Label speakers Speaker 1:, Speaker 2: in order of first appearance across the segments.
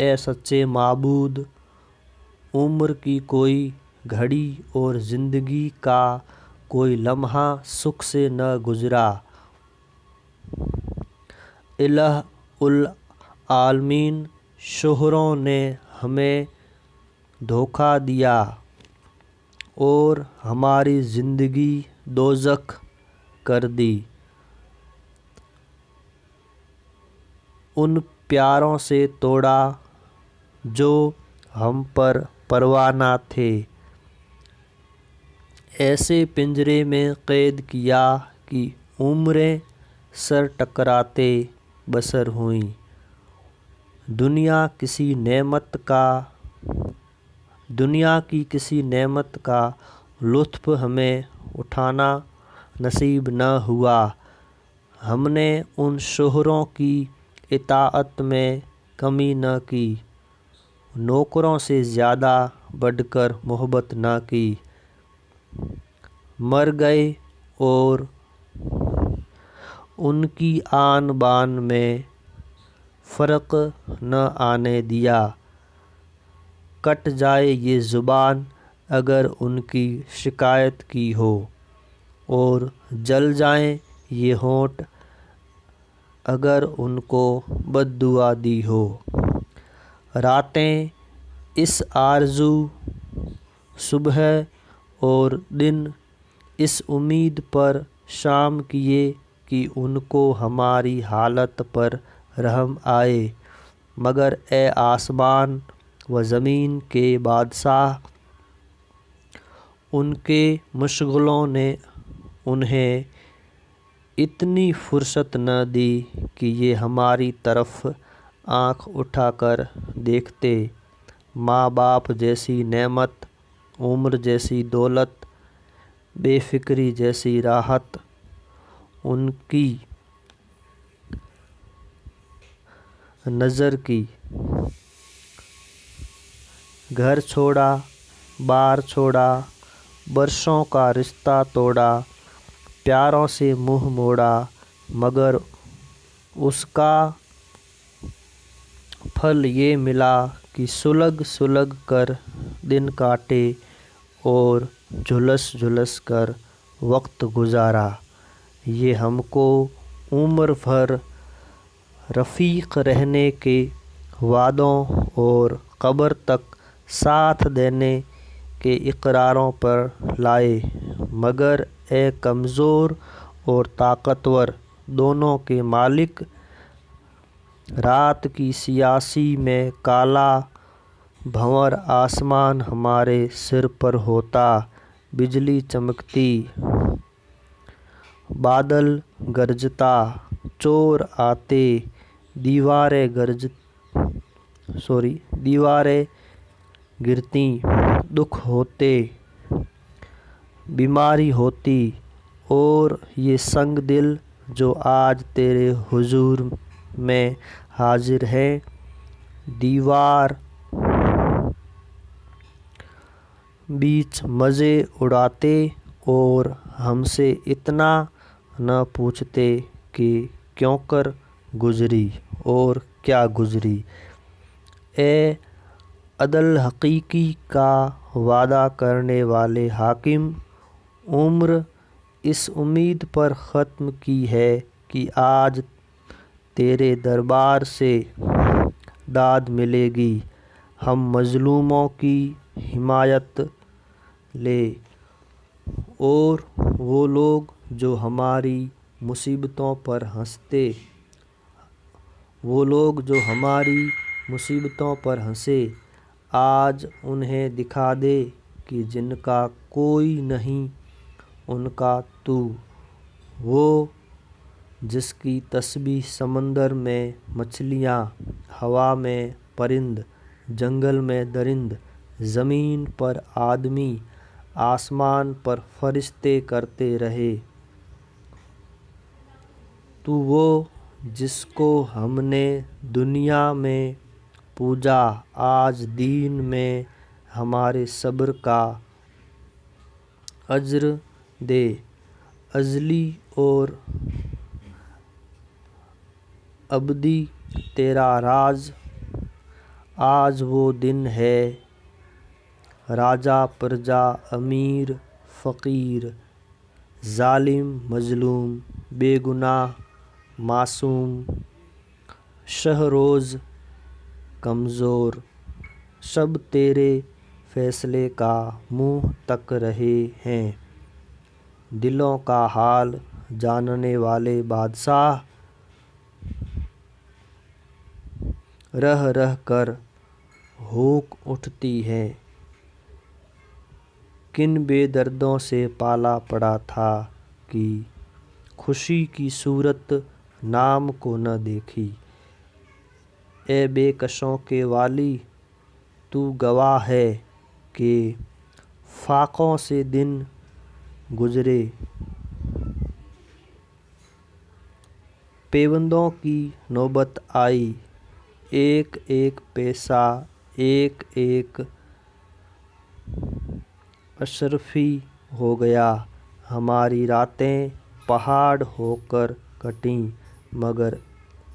Speaker 1: اے سچے معبود، عمر کی کوئی گھڑی اور زندگی کا کوئی لمحہ سکھ سے نہ گزرا۔ الہ العالمین، شوہروں نے ہمیں دھوکہ دیا اور ہماری زندگی دوزخ کر دی۔ ان پیاروں سے توڑا جو ہم پر پروانہ تھے، ایسے پنجرے میں قید کیا کہ عمریں سر ٹکراتے بسر ہوئیں۔ دنیا کی کسی نعمت کا لطف ہمیں اٹھانا نصیب نہ ہوا۔ ہم نے ان شوہروں کی اطاعت میں کمی نہ کی، نوکروں سے زیادہ بڑھ کر محبت نہ کی، مر گئے اور ان کی آن بان میں فرق نہ آنے دیا۔ کٹ جائے یہ زبان اگر ان کی شکایت کی ہو، اور جل جائیں یہ ہونٹ اگر ان کو بد دعا دی ہو۔ راتیں اس آرزو، صبح اور دن اس امید پر شام کیے کہ ان کو ہماری حالت پر رحم آئے، مگر اے آسمان و زمین کے بادشاہ، ان کے مشغلوں نے انہیں اتنی فرصت نہ دی کہ یہ ہماری طرف آنکھ اٹھا کر دیکھتے۔ ماں باپ جیسی نعمت، عمر جیسی دولت، بے فکری جیسی راحت ان کی نظر کی۔ گھر چھوڑا، بار چھوڑا، برسوں کا رشتہ توڑا، پیاروں سے منہ موڑا، مگر اس کا پھل یہ ملا کہ سلگ سلگ کر دن کاٹے اور جھلس جھلس کر وقت گزارا۔ یہ ہم کو عمر بھر رفیق رہنے کے وعدوں اور قبر تک ساتھ دینے کے اقراروں پر لائے، مگر اے کمزور اور طاقتور دونوں کے مالک، رات کی سیاسی میں کالا بھنور آسمان ہمارے سر پر ہوتا، بجلی چمکتی، بادل گرجتا، چور آتے، دیواریں گرتیں، دکھ ہوتے، بیماری ہوتی، اور یہ سنگ دل جو آج تیرے حضور میں حاضر ہیں، دیوار بیچ مزے اڑاتے اور ہم سے اتنا نہ پوچھتے کہ کیوں کر گزری اور کیا گزری۔ اے عدل حقیقی کا وعدہ کرنے والے حاکم، عمر اس امید پر ختم کی ہے کہ آج تیرے دربار سے داد ملے گی، ہم مظلوموں کی حمایت لے، اور وہ لوگ جو ہماری مصیبتوں پر ہنسے، آج انہیں دکھا دے کہ جن کا کوئی نہیں ان کا تو، وہ جس کی تسبیح سمندر میں مچھلیاں، ہوا میں پرند، جنگل میں درند، زمین پر آدمی، آسمان پر فرشتے کرتے رہے۔ تو وہ جس کو ہم نے دنیا میں پوجا، آج دین میں ہمارے صبر کا اجر دے۔ ازلی اور ابدی تیرا راز، آج وہ دن ہے، راجا پرجا امیر فقیر، ظالم مظلوم بے گناہ معصوم، شہ روز کمزور، سب تیرے فیصلے کا منہ تک رہے ہیں۔ دلوں کا حال جاننے والے بادشاہ، رہ رہ کر ہوک اٹھتی ہے۔ کن بے دردوں سے پالا پڑا تھا کہ خوشی کی صورت نام کو نہ دیکھی۔ اے بے کسوں کے والی، تو گواہ ہے کہ فاقوں سے دن گزرے، پیوندوں کی نوبت آئی، ایک ایک پیسہ ایک ایک اشرفی ہو گیا۔ ہماری راتیں پہاڑ ہو کر کٹیں، مگر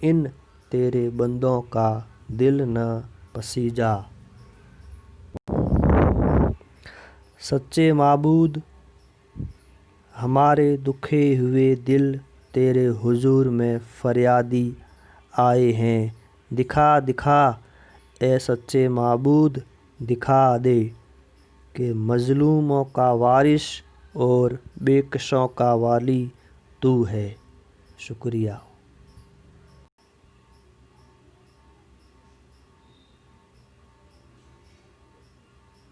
Speaker 1: ان تیرے بندوں کا دل نہ پسیجا۔ سچے معبود، ہمارے دکھے ہوئے دل تیرے حضور میں فریادی آئے ہیں۔ دکھا دکھا اے سچے معبود، دکھا دے کہ مظلوموں کا وارث اور بے کسوں کا والی تو ہے۔ شکریہ۔